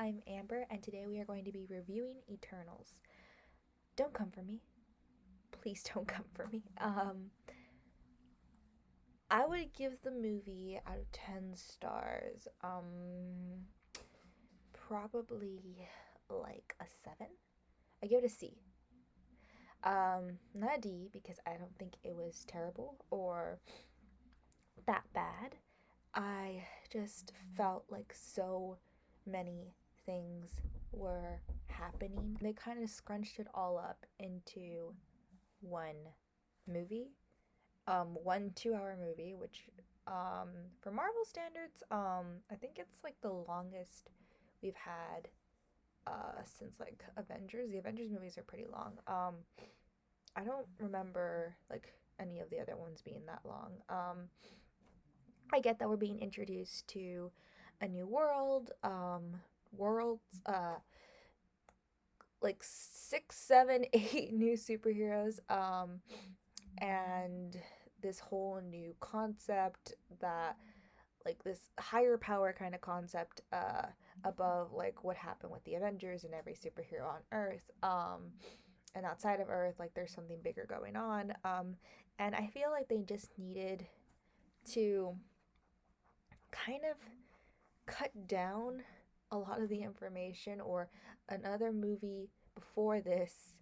I'm Amber, and today we are going to be reviewing Eternals. Don't come for me. Please don't come for me. I would give the movie out of 10 stars, probably like a 7. I give it a C. Not a D because I don't think it was terrible or that bad. I just felt like so many things were happening. They kind of scrunched it all up into one movie, 1 2-hour movie, which for Marvel standards, I think it's like the longest we've had since like Avengers. The Avengers movies are pretty long. I don't remember like any of the other ones being that long. I get that we're being introduced to a new world, worlds, like 6, 7, 8 new superheroes, and this whole new concept that like this higher power kind of concept above like what happened with the Avengers and every superhero on Earth, and outside of Earth, like there's something bigger going on, and I feel like they just needed to kind of cut down a lot of the information, or another movie before this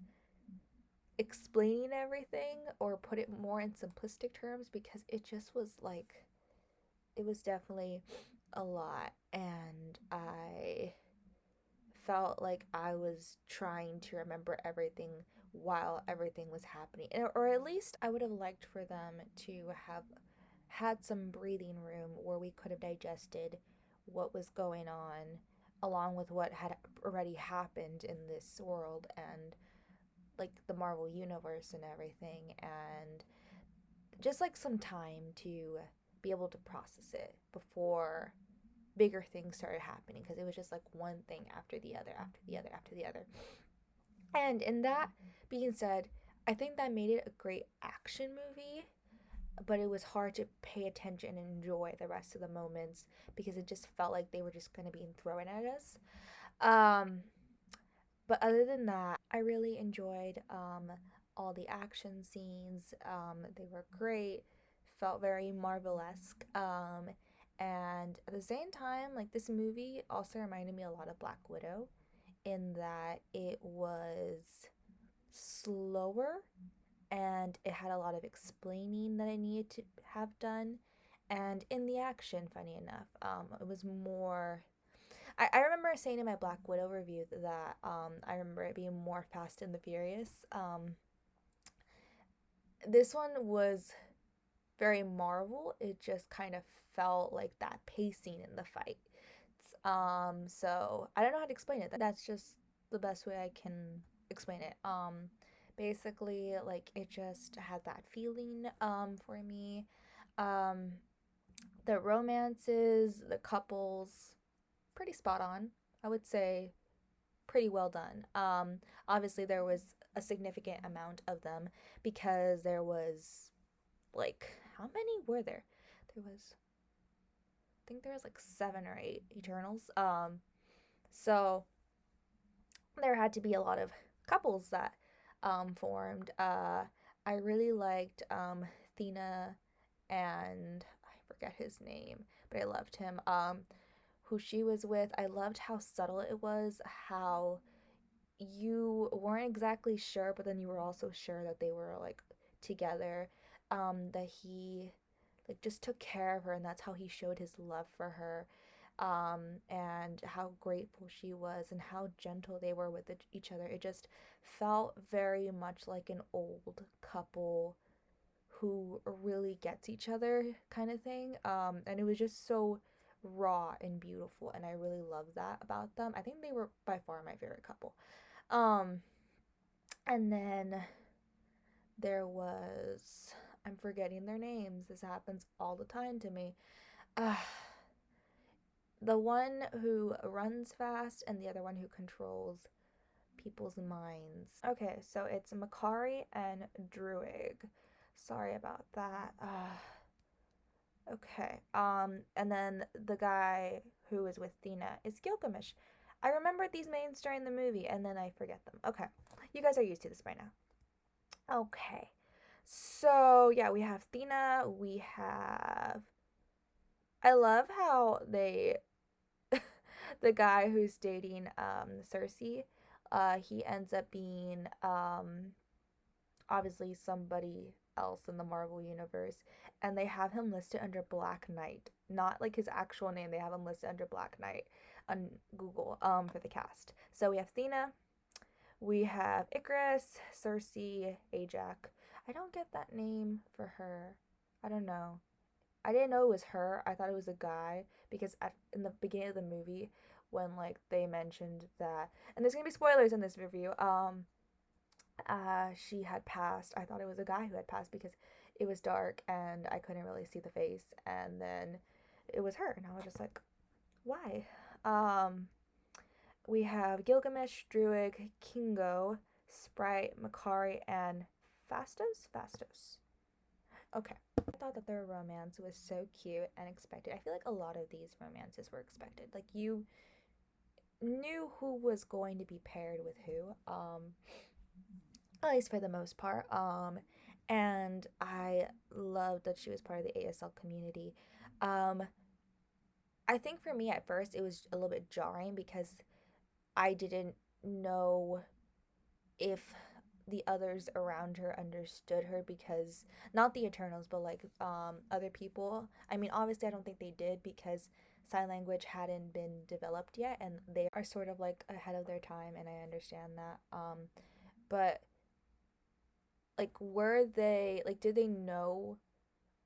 explaining everything, or put it more in simplistic terms, because it just was like, it was definitely a lot, and I felt like I was trying to remember everything while everything was happening. Or at least I would have liked for them to have had some breathing room where we could have digested what was going on along with what had already happened in this world and like the Marvel universe and everything, and just like some time to be able to process it before bigger things started happening, because it was just like one thing after the other, after the other, after the other. And in that being said, I think that made it a great action movie, but it was hard to pay attention and enjoy the rest of the moments because it just felt like they were just going to be thrown at us. Um, but other than that, I really enjoyed all the action scenes. They were great, felt very Marvel-esque. And at the same time, like this movie also reminded me a lot of Black Widow in that it was slower and it had a lot of explaining that I needed to have done. And in the action, funny enough, it was more. I remember saying in my Black Widow review that I remember it being more Fast and the Furious. This one was very Marvel. It just kind of felt like that pacing in the fight. So I don't know how to explain it. That's just the best way I can explain it. Basically, like it just had that feeling for me. Um, the romances, the couples, pretty spot on. I would say pretty well done. Obviously there was a significant amount of them because there was like, how many were there? There was, I think there was like 7 or 8 Eternals. So there had to be a lot of couples that formed. I really liked Thena and I forget his name, but I loved him. Who she was with, I loved how subtle it was, how you weren't exactly sure, but then you were also sure that they were like together. That he like just took care of her, and that's how he showed his love for her. And how grateful she was, and how gentle they were with each other. It just felt very much like an old couple who really gets each other kind of thing. And it was just so raw and beautiful, and I really love that about them. I think they were by far my favorite couple. Um, and then there was, I'm forgetting their names. This happens all the time to me. Uh, the one who runs fast and the other one who controls people's minds. Okay, so it's Makari and Druig. Sorry about that. Okay. And then the guy who is with Thena is Gilgamesh. I remembered these names during the movie and then I forget them. Okay. You guys are used to this by now. Okay. So, yeah, we have Thena. We have. I love how they. The guy who's dating Cersei, he ends up being obviously somebody else in the Marvel universe, and they have him listed under Black Knight, not like his actual name. They have him listed under Black Knight on Google for the cast. So we have Thena, we have Icarus, Cersei, Ajax. I don't get that name for her. I don't know. I didn't know it was her. I thought it was a guy because in the beginning of the movie, when like they mentioned that, and there's gonna be spoilers in this review. She had passed. I thought it was a guy who had passed because it was dark and I couldn't really see the face. And then it was her, and I was just like, why? Um, we have Gilgamesh, Druid, Kingo, Sprite, Makari, and Fastos. Fastos. Okay. I thought that their romance was so cute and expected. I feel like a lot of these romances were expected. Like you knew who was going to be paired with who. At least for the most part. And I loved that she was part of the ASL community. Um, I think for me at first it was a little bit jarring because I didn't know if the others around her understood her because not the Eternals but like other people. I mean obviously I don't think they did because sign language hadn't been developed yet and they are sort of like ahead of their time and I understand that. But like were they like did they know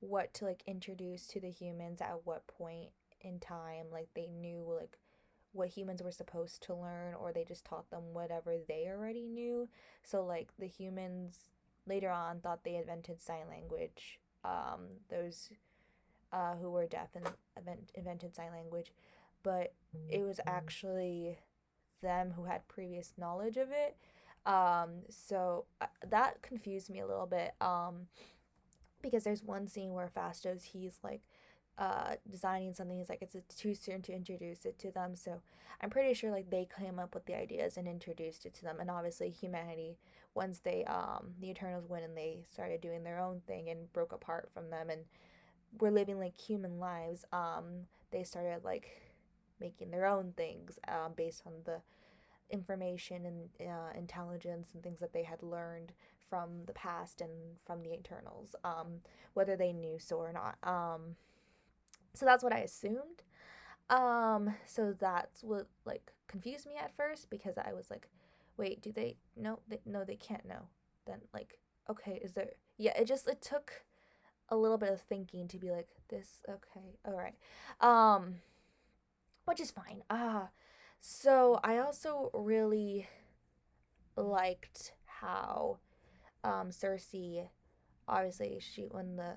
what to like introduce to the humans at what point in time? Like they knew like what humans were supposed to learn or they just taught them whatever they already knew. So like the humans later on thought they invented sign language. Those who were deaf and invented sign language, but it was actually them who had previous knowledge of it. So that confused me a little bit. Because there's one scene where Fastos he's like designing something. He's like it's too soon to introduce it to them. So I'm pretty sure like they came up with the ideas and introduced it to them. And obviously humanity once they the Eternals went and they started doing their own thing and broke apart from them and were living like human lives. They started like making their own things based on the information and intelligence and things that they had learned from the past and from the Eternals, whether they knew so or not. So that's what I assumed. So that's what like confused me at first because I was like, wait, do they no? No, they can't know. Then like, okay, is there? Yeah, it took a little bit of thinking to be like this. Okay, all right, which is fine. So I also really liked how Cersei, obviously, she when the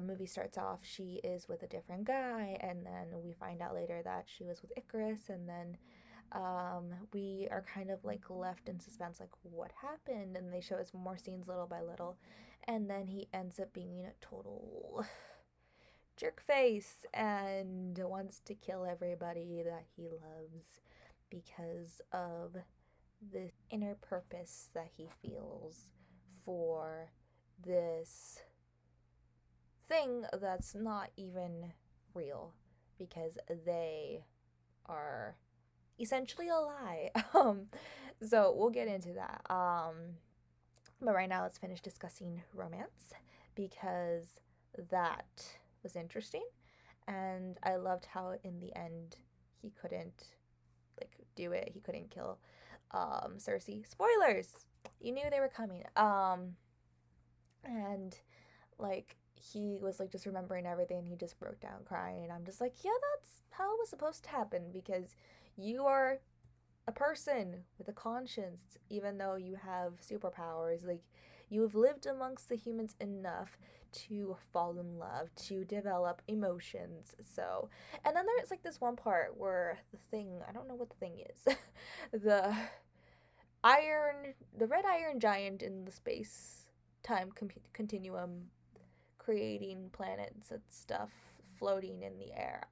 movie starts off, she is with a different guy, and then we find out later that she was with Icarus, and then we are kind of like left in suspense, like what happened, and they show us more scenes little by little, and then he ends up being a total jerk face and wants to kill everybody that he loves because of this inner purpose that he feels for this thing that's not even real because they are essentially a lie. So we'll get into that. But right now let's finish discussing romance because that was interesting and I loved how in the end he couldn't like do it. He couldn't kill Cersei. Spoilers. You knew they were coming. And like he was like just remembering everything. He just broke down crying. I'm just like, yeah, that's how it was supposed to happen because you are a person with a conscience, even though you have superpowers. Like you have lived amongst the humans enough to fall in love, to develop emotions. So, and then there's like this one part where the thing, I don't know what the thing is, the the red iron giant in the space time continuum creating planets and stuff floating in the air.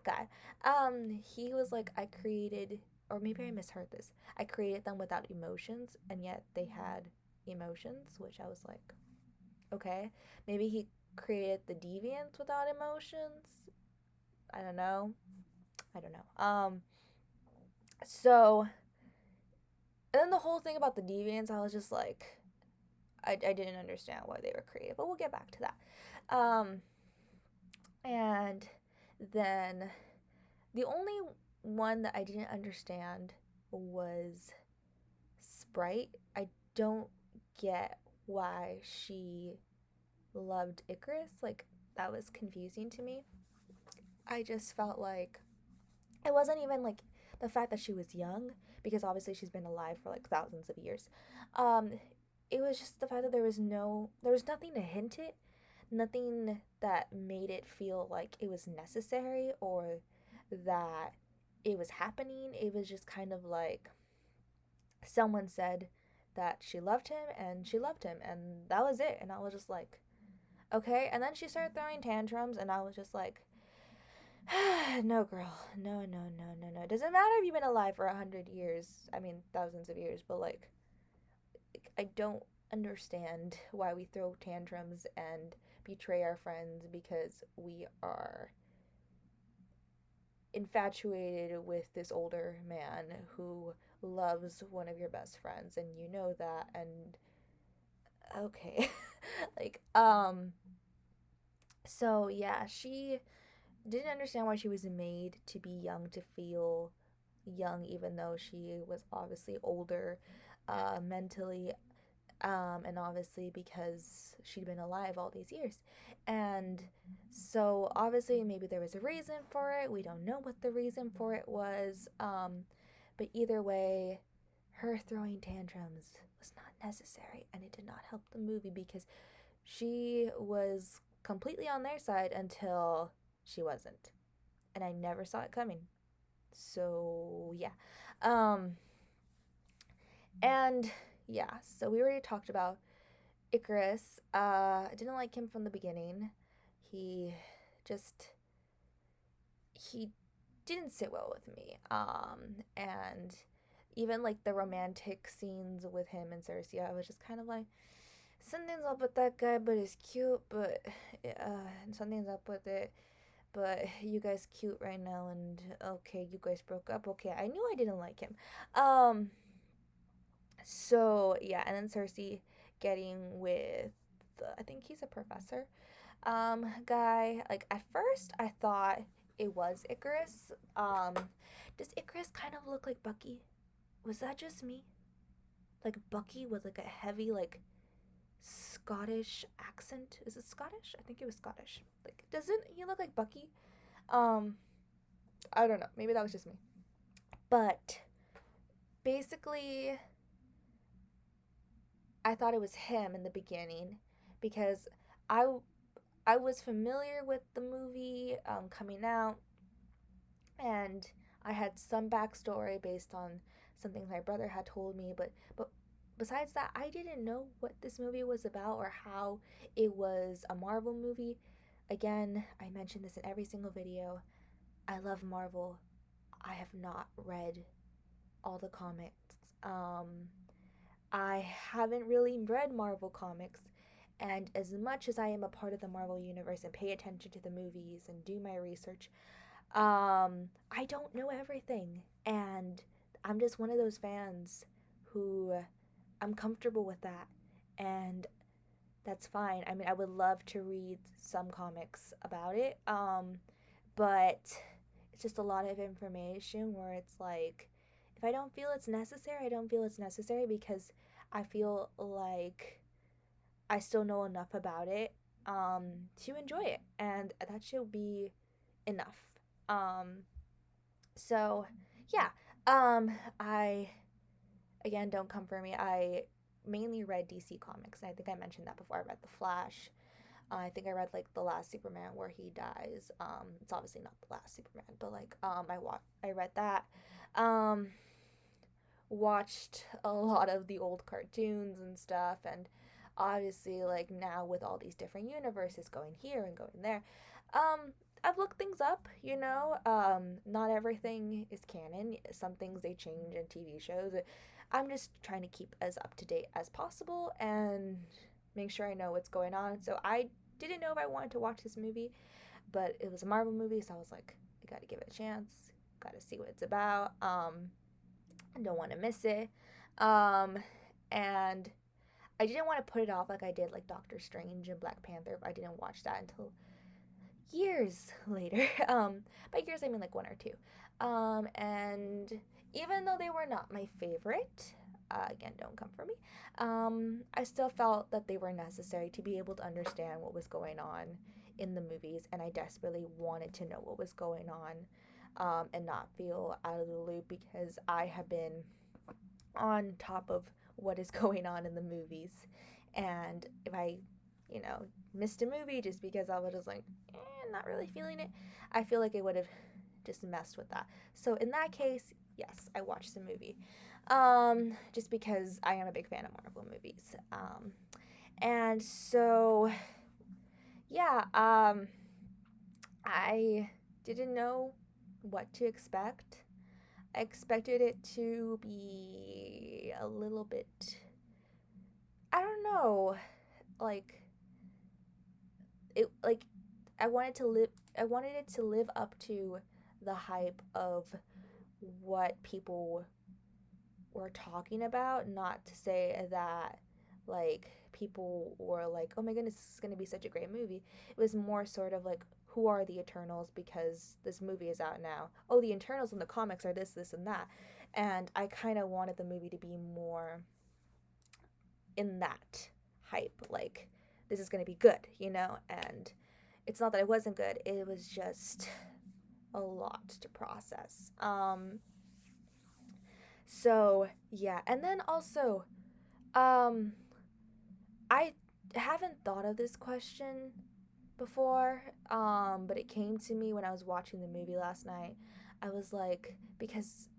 that guy. He was like, I created, or maybe I misheard this. I created them without emotions, and yet they had emotions, which I was like, okay. Maybe he created the deviants without emotions. I don't know. I don't know. So, and then the whole thing about the deviants, I was just like, I didn't understand why they were created, but we'll get back to that. And then the only one that I didn't understand was Sprite. I don't get why she loved Icarus. Like, that was confusing to me. I just felt like it wasn't even like the fact that she was young, because obviously she's been alive for like thousands of years. Um, it was just the fact that there was nothing to hint it, nothing that made it feel like it was necessary or that it was happening. It was just kind of like someone said that she loved him and she loved him, and that was it. And I was just like, okay. And then she started throwing tantrums, and I was just like, no, girl, no, no, no, no, no. It doesn't matter if you've been alive for 100 years. I mean, thousands of years, but like, I don't understand why we throw tantrums and betray our friends because we are infatuated with this older man who loves one of your best friends, and you know that. And okay. like, so yeah, she didn't understand why she was made to be young, to feel young, even though she was obviously older mentally, and obviously because she'd been alive all these years. And so obviously maybe there was a reason for it. We don't know what the reason for it was. But either way, her throwing tantrums was not necessary, and it did not help the movie because she was completely on their side until she wasn't. And I never saw it coming. So, yeah. Um, and yeah, so we already talked about Icarus. I didn't like him from the beginning. He just he didn't sit well with me. And even like the romantic scenes with him and Cersei, I was just kind of like, something's up with that guy, but he's cute. But something's up with it. But you guys cute right now, and okay, you guys broke up. Okay, I knew I didn't like him. Um, so yeah, and then Cersei getting with I think he's a professor guy. Like at first I thought it was Icarus. Does Icarus kind of look like Bucky? Was that just me? Like Bucky with like a heavy like Scottish accent. Is it Scottish? I think it was Scottish. Like doesn't he look like Bucky? Um I don't know. Maybe that was just me. But basically I thought it was him in the beginning because I I was familiar with the movie coming out, and I had some backstory based on something my brother had told me. But besides that, I didn't know what this movie was about or how it was a Marvel movie. Again, I mentioned this in every single video. I love Marvel. I have not read all the comics. Um, I haven't really read Marvel comics, and as much as I am a part of the Marvel universe and pay attention to the movies and do my research, I don't know everything. And I'm just one of those fans who I'm comfortable with that. And that's fine. I mean, I would love to read some comics about it. But it's just a lot of information where it's like, if I don't feel it's necessary, I don't feel it's necessary because I feel like I still know enough about it to enjoy it, and that should be enough. Um, so yeah, I again don't come for me. I mainly read DC comics, and I think I mentioned that before. I read The Flash. I think I read like the last Superman where he dies. It's obviously not the last Superman, but like I read that. Um, watched a lot of the old cartoons and stuff, and obviously like now with all these different universes going here and going there, um I've looked things up, you know. Not everything is canon. Some things they change in TV shows. I'm just trying to keep as up to date as possible and make sure I know what's going on. So I didn't know if I wanted to watch this movie, but it was a Marvel movie, so I was like, I gotta give it a chance. Gotta see what it's about. I don't want to miss it. Um, and I didn't want to put it off like I did like Doctor Strange and Black Panther. I didn't watch that until years later. By years I mean like one or two. And even though they were not my favorite, again, don't come for me. I still felt that they were necessary to be able to understand what was going on in the movies, and I desperately wanted to know what was going on, and not feel out of the loop because I have been on top of what is going on in the movies. And if I, missed a movie just because I was just like, not really feeling it, I feel like it would have just messed with that. So in that case, yes, I watched the movie. Just because I am a big fan of Marvel movies. And so, yeah, I didn't know what to expect. I expected it to be a little bit, I don't know, like like I wanted it to live up to the hype of what people were talking about, not to say that like people were like, "Oh my goodness, this is going to be such a great movie." It was more sort of like, who are the Eternals because this movie is out now. Oh, the Eternals in the comics are this and that. And I kind of wanted the movie to be more in that hype, like this is going to be good, And it's not that it wasn't good, it was just a lot to process. So yeah, and then also, um, I haven't thought of this question before, but it came to me when I was watching the movie last night. I was like, because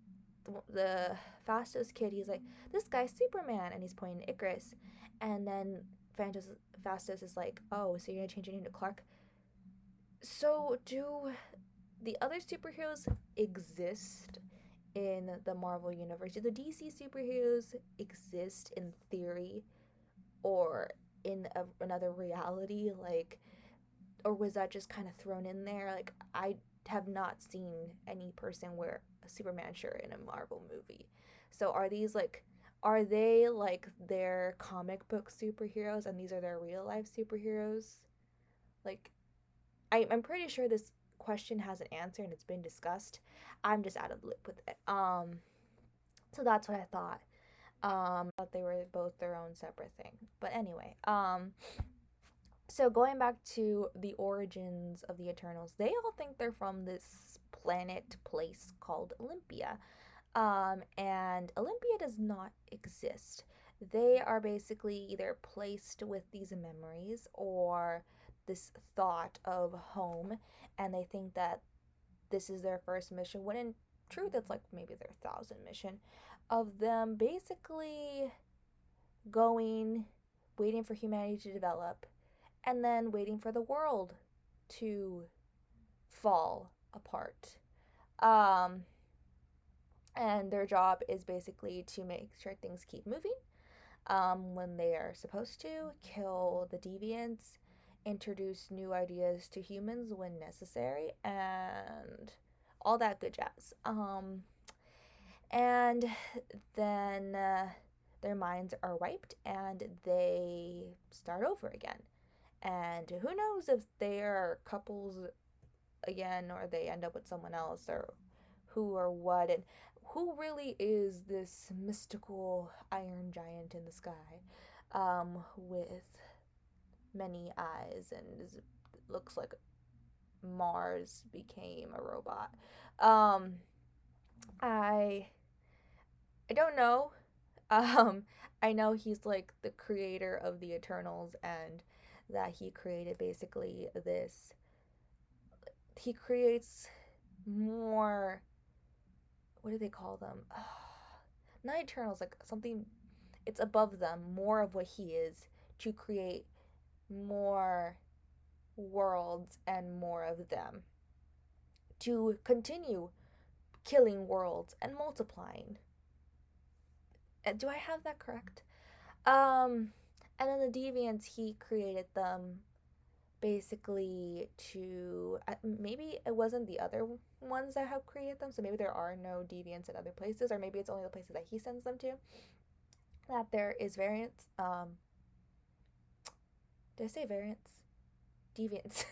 the Fastos kid, he's like, this guy's Superman, and he's pointing to Icarus, and then Fastos is like, oh, so you're gonna change your name to Clark? So do the other superheroes exist in the Marvel universe? Do the DC superheroes exist in theory or in another reality? Like, or was that just kind of thrown in there? Like, I have not seen any person wear a Superman shirt in a Marvel movie. So are they like their comic book superheroes and these are their real life superheroes? Like, I'm pretty sure this question has an answer and it's been discussed. I'm just out of the loop with it. So that's what I thought. I thought they were both their own separate thing. But anyway, so going back to the origins of the Eternals, they all think they're from this planet place called Olympia. And Olympia does not exist. They are basically either placed with these memories or this thought of home, and they think that this is their first mission, when in truth, it's like maybe their 1,000th mission of them basically going, waiting for humanity to develop, and then waiting for the world to fall apart. Um, and their job is basically to make sure things keep moving, when they are supposed to, kill the deviants, introduce new ideas to humans when necessary, and all that good jazz. And then their minds are wiped and they start over again. And who knows if they are couples again or they end up with someone else or who or what, and who really is this mystical iron giant in the sky, with many eyes and looks like Mars became a robot. Um, I I don't know. Um, I know he's like the creator of the Eternals and that he created basically this. He creates more. What do they call them? Not Eternals, like something. It's above them, more of what he is to create more worlds and more of them. to continue killing worlds and multiplying. Do I have that correct? Um, and then the deviants, he created them basically to maybe it wasn't the other ones that have created them, so maybe there are no deviants in other places, or maybe it's only the places that he sends them to. That there is variants. Did I say variants? Deviants.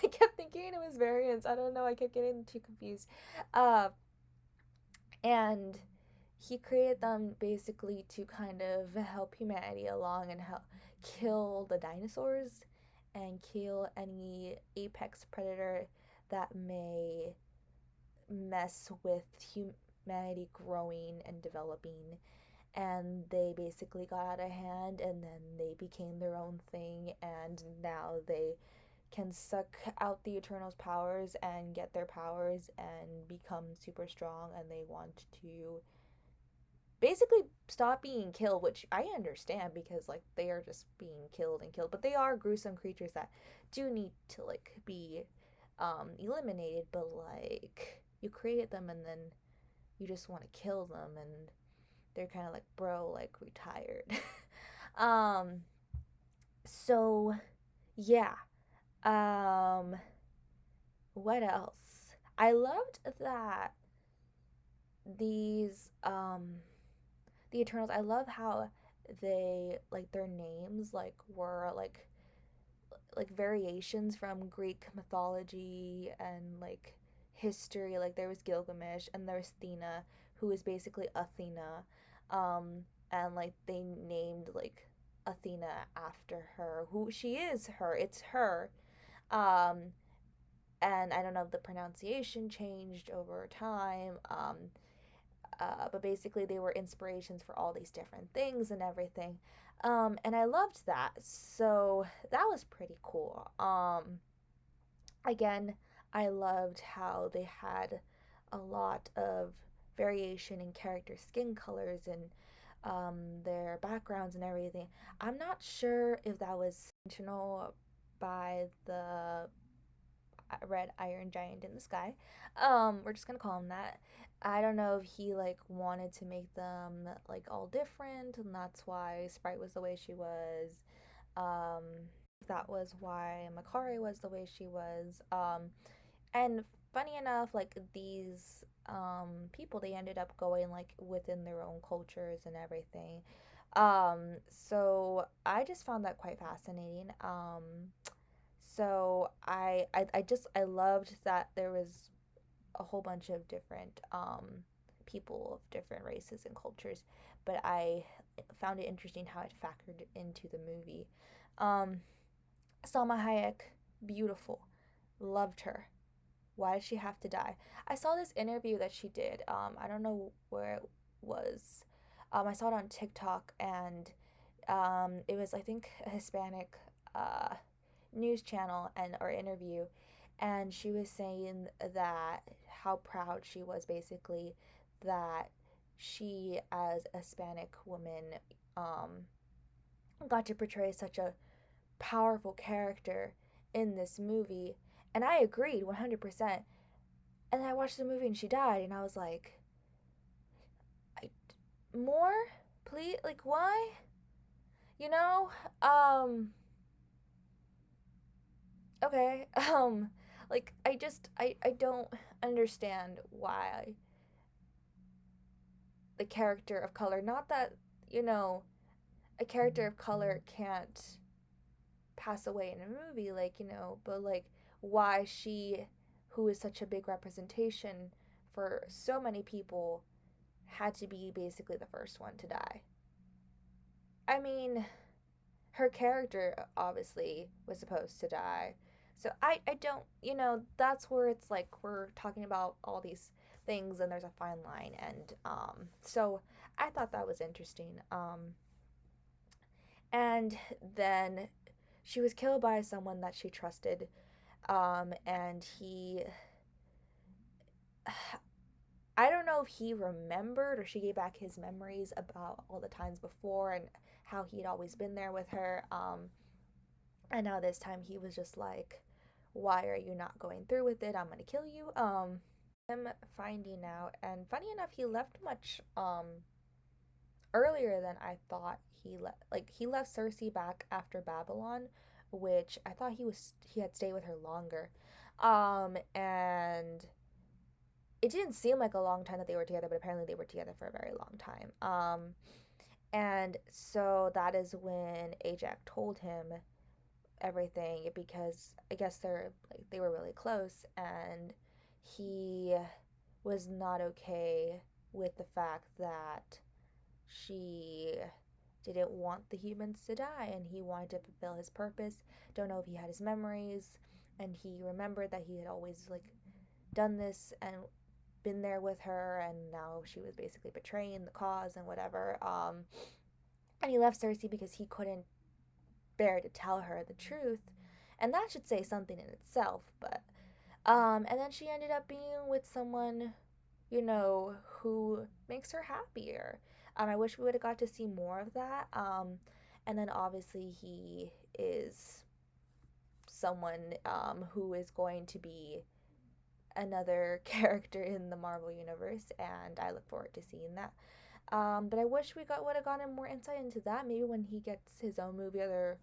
I kept thinking it was variants. I don't know. I kept getting too confused. Uh, and he created them basically to kind of help humanity along and help kill the dinosaurs and kill any apex predator that may mess with humanity growing and developing. And they basically got out of hand, and then they became their own thing, and now they can suck out the Eternals' powers and get their powers and become super strong, and they want to basically stop being killed, which I understand because like they are just being killed and killed, but they are gruesome creatures that do need to like be eliminated, but like you created them and then you just want to kill them, and they're kind of like, bro, like retired. um so yeah. um what else? I loved that these the Eternals, I love how they like their names like were like variations from Greek mythology and like history. Like there was Gilgamesh and there was Thena, who is basically Athena. And like they named like Athena after her, who she is her. It's her. Um and I don't know if the pronunciation changed over time. But basically they were inspirations for all these different things and everything. And I loved that. So that was pretty cool. Again, I loved how they had a lot of variation in character skin colors and their backgrounds and everything. I'm not sure if that was intentional by the red iron giant in the sky. We're just gonna call him that. I don't know if he like wanted to make them like all different, and that's why Sprite was the way she was. Um, that was why Makari was the way she was. And funny enough, like these people, they ended up going like within their own cultures and everything. So I just found that quite fascinating. So I loved that there was a whole bunch of different people of different races and cultures, but I found it interesting how it factored into the movie. Um, Salma Hayek, beautiful, loved her. Why did she have to die? I saw this interview that she did. I don't know where it was. I saw it on TikTok, and it was I think a Hispanic uh, news channel and or interview, and she was saying that how proud she was basically that she as a Hispanic woman um, got to portray such a powerful character in this movie, and I agreed 100%. And then I watched the movie and she died, and I was like, I, more, please, like why, you know? Okay. Like I don't understand why the character of color, not that, you know, a character of color can't pass away in a movie, like, you know, but like why she, who is such a big representation for so many people, had to be basically the first one to die. I mean, her character obviously was supposed to die. So I don't, you know, that's where it's like we're talking about all these things and there's a fine line. And so I thought that was interesting. And then she was killed by someone that she trusted. And he, I don't know if he remembered or she gave back his memories about all the times before and how he'd always been there with her. And now this time he was just like, why are you not going through with it? I'm gonna kill you. Him finding out, and funny enough, he left much earlier than I thought he left. Like he left Cersei back after Babylon, which I thought he had stayed with her longer. And it didn't seem like a long time that they were together, but apparently they were together for a very long time. And so that is when Ajax told him everything because I guess they were really close, and he was not okay with the fact that she didn't want the humans to die, and he wanted to fulfill his purpose. Don't know if he had his memories, and he remembered that he had always like done this and been there with her, and now she was basically betraying the cause and whatever. And he left Cersei because he couldn't bear to tell her the truth, and that should say something in itself. But and then she ended up being with someone, who makes her happier. I wish we would have got to see more of that. And then obviously he is someone who is going to be another character in the Marvel universe, and I look forward to seeing that. But I wish we would have gotten more insight into that. Maybe when he gets his own movie, or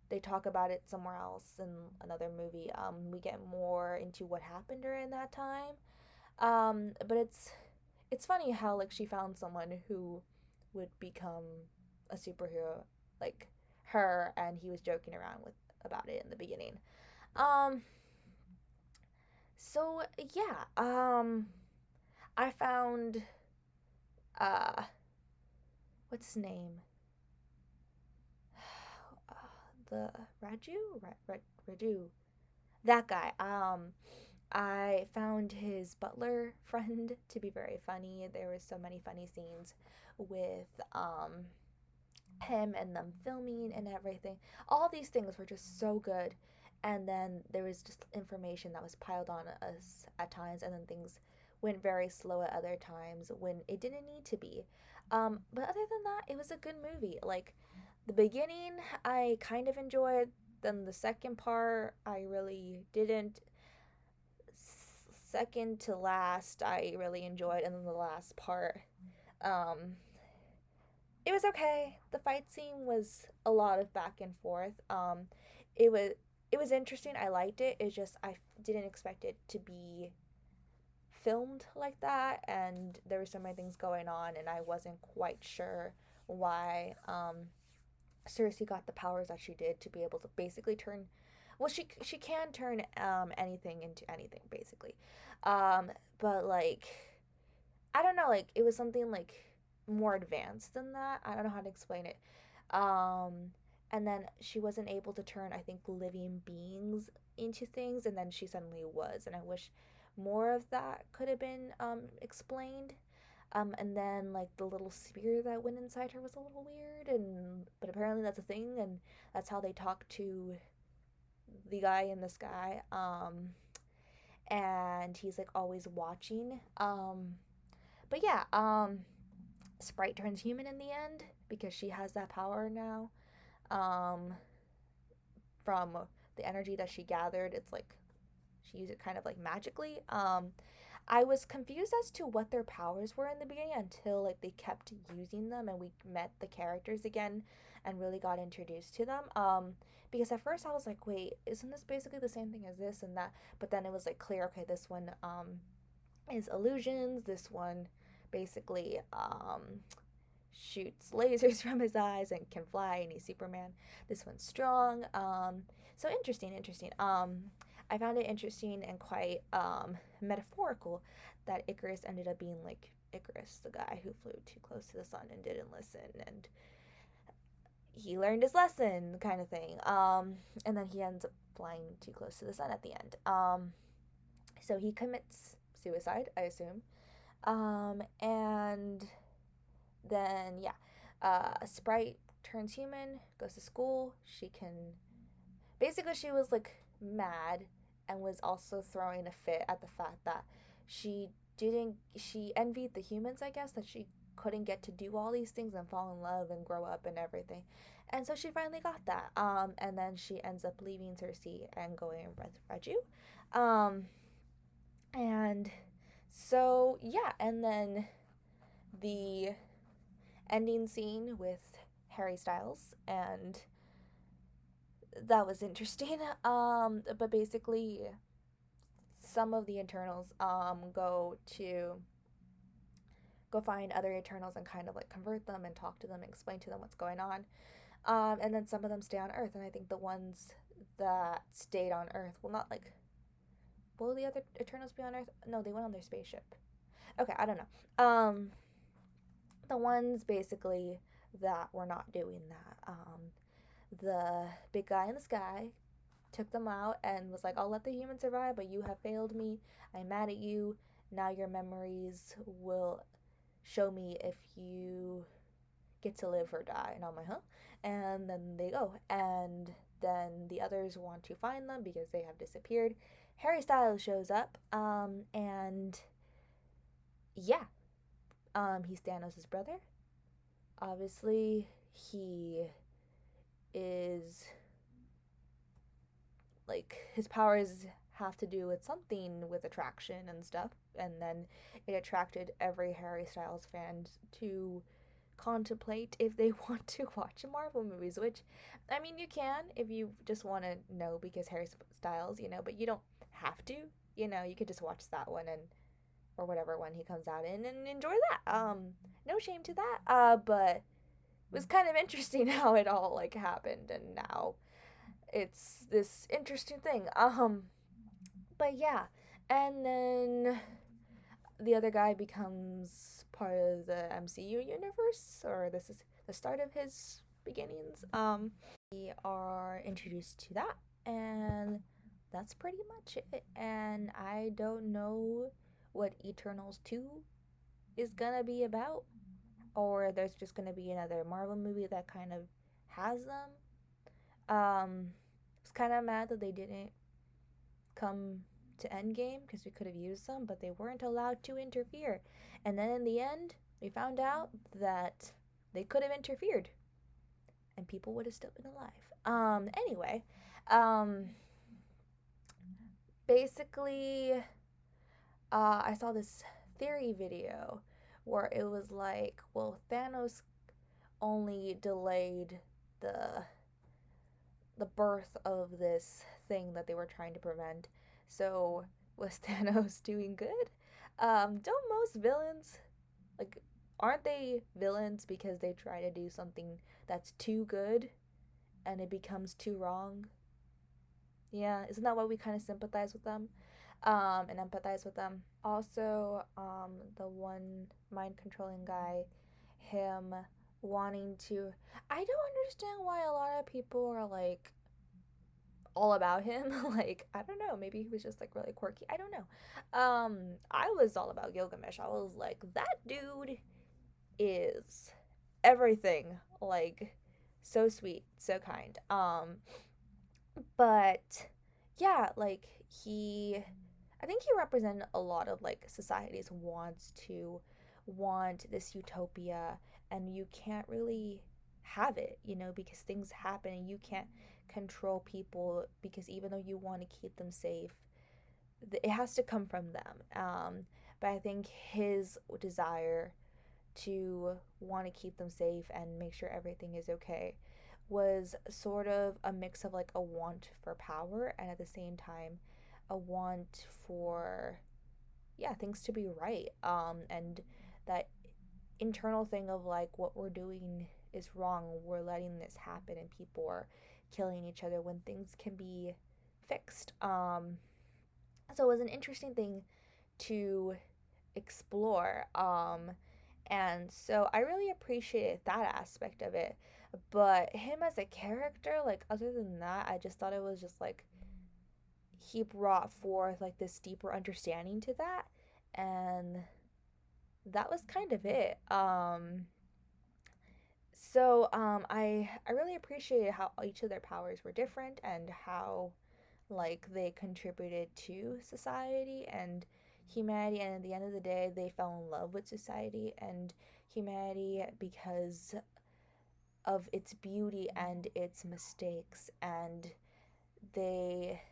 they talk about it somewhere else in another movie, we get more into what happened during that time. But it's funny how like she found someone who would become a superhero like her, and he was joking around with about it in the beginning. Um, so yeah, I found uh, what's his name? The Raju, that guy. I found his butler friend to be very funny. There were so many funny scenes with him and them filming and everything. All these things were just so good. And then there was just information that was piled on us at times, and then things went very slow at other times when it didn't need to be. But other than that, it was a good movie. Like the beginning, I kind of enjoyed. Then the second part, I really didn't. Second to last, I really enjoyed, and then the last part, um, it was okay. The fight scene was a lot of back and forth. It was it was interesting. I liked it. It's just I didn't expect it to be filmed like that, and there were so many things going on, and I wasn't quite sure why Cersei got the powers that she did to be able to basically turn. Well, she can turn anything into anything basically, um, but like I don't know, like it was something like more advanced than that. I don't know how to explain it. Um, and then she wasn't able to turn, I think, living beings into things, and then she suddenly was. And I wish more of that could have been explained. And then like the little spear that went inside her was a little weird, and but apparently that's a thing, and that's how they talk to the guy in the sky. And he's like always watching. But yeah, Sprite turns human in the end because she has that power now. Um, from the energy that she gathered, it's like she used it kind of like magically. I was confused as to what their powers were in the beginning until like they kept using them and we met the characters again and really got introduced to them. Because at first I was like, wait, isn't this basically the same thing as this and that? But then it was like clear, okay, this one is illusions. This one basically shoots lasers from his eyes and can fly, and he's Superman. This one's strong. So interesting, interesting. I found it interesting and quite metaphorical that Icarus ended up being like Icarus, the guy who flew too close to the sun and didn't listen, and he learned his lesson, kind of thing. And then he ends up flying too close to the sun at the end. So he commits suicide, I assume. And then yeah, Sprite turns human, goes to school. She can basically she was like mad and was also throwing a fit at the fact that she envied the humans, I guess, that she couldn't get to do all these things and fall in love and grow up and everything. And so she finally got that. And then she ends up leaving Cersei and going with Reggie. Um, and so, yeah, and then the ending scene with Harry Styles, and that was interesting. But basically, some of the Eternals go find other Eternals and kind of like convert them and talk to them and explain to them what's going on. And then some of them stay on Earth, and I think the ones that stayed on Earth will not like. Will the other Eternals be on Earth? No, they went on their spaceship. Okay, I don't know. The ones basically that were not doing that. The big guy in the sky took them out and was like, I'll let the humans survive, but you have failed me. I'm mad at you. Now your memories will show me if you get to live or die. And I'm like, huh? And then they go. And then the others want to find them because they have disappeared. Harry Styles shows up. And yeah. He's Thanos' brother. Obviously, he is like his powers have to do with something with attraction and stuff, and then it attracted every Harry Styles fan to contemplate if they want to watch Marvel movies, which I mean you can if you just want to know because Harry Styles, but you don't have to. You could just watch that one and or whatever one he comes out in and enjoy that. No shame to that. But it was kind of interesting how it all like happened and now it's this interesting thing. But yeah, and then the other guy becomes part of the MCU universe, or this is the start of his beginnings. We are introduced to that, and that's pretty much it. And I don't know what Eternals 2 is gonna be about, or there's just gonna be another Marvel movie that kind of has them. I was kind of mad that they didn't come to Endgame because we could have used them, but they weren't allowed to interfere. And then in the end, we found out that they could have interfered and people would have still been alive. Anyway, um, basically, I saw this theory video where it was like, well, Thanos only delayed the birth of this thing that they were trying to prevent. So was Thanos doing good? Don't most villains like aren't they villains because they try to do something that's too good and it becomes too wrong? Yeah, isn't that why we kind of sympathize with them? And empathize with them. Also, the one mind controlling guy, him wanting to. I don't understand why a lot of people are like all about him. Like, I don't know, maybe he was just like really quirky. I don't know. I was all about Gilgamesh. I was like, that dude is everything. Like, so sweet, so kind. But yeah, like I think he represented a lot of like society's want this utopia, and you can't really have it, because things happen and you can't control people because even though you want to keep them safe, it has to come from them. But I think his desire to want to keep them safe and make sure everything is okay was sort of a mix of like a want for power and at the same time a want for things to be right, and that internal thing of like what we're doing is wrong, we're letting this happen and people are killing each other when things can be fixed. So it was an interesting thing to explore. And so I really appreciated that aspect of it. But him as a character, like other than that, I just thought it was just like he brought forth like this deeper understanding to that, and that was kind of it. I really appreciated how each of their powers were different and how like they contributed to society, and humanity, and at the end of the day, they fell in love with society and humanity because of its beauty and its mistakes, and they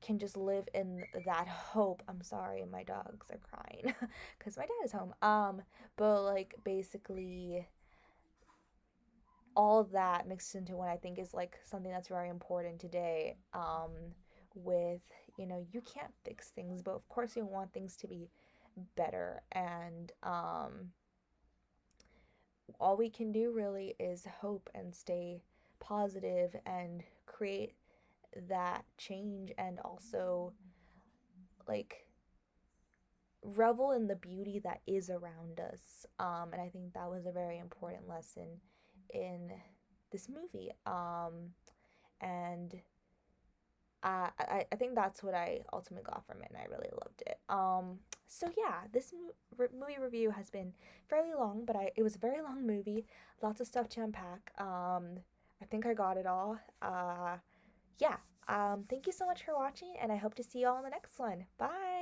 can just live in that hope. I'm sorry, my dogs are crying because my dad is home. But like basically all that mixed into one, I think is like something that's very important today. With you can't fix things, but of course you want things to be better, and all we can do really is hope and stay positive and create that change, and also like revel in the beauty that is around us. And I think that was a very important lesson in this movie. And I think that's what I ultimately got from it, and I really loved it. So yeah, this movie review has been fairly long, but it was a very long movie, lots of stuff to unpack. I think I got it all. Yeah. Thank you so much for watching, and I hope to see you all in the next one. Bye.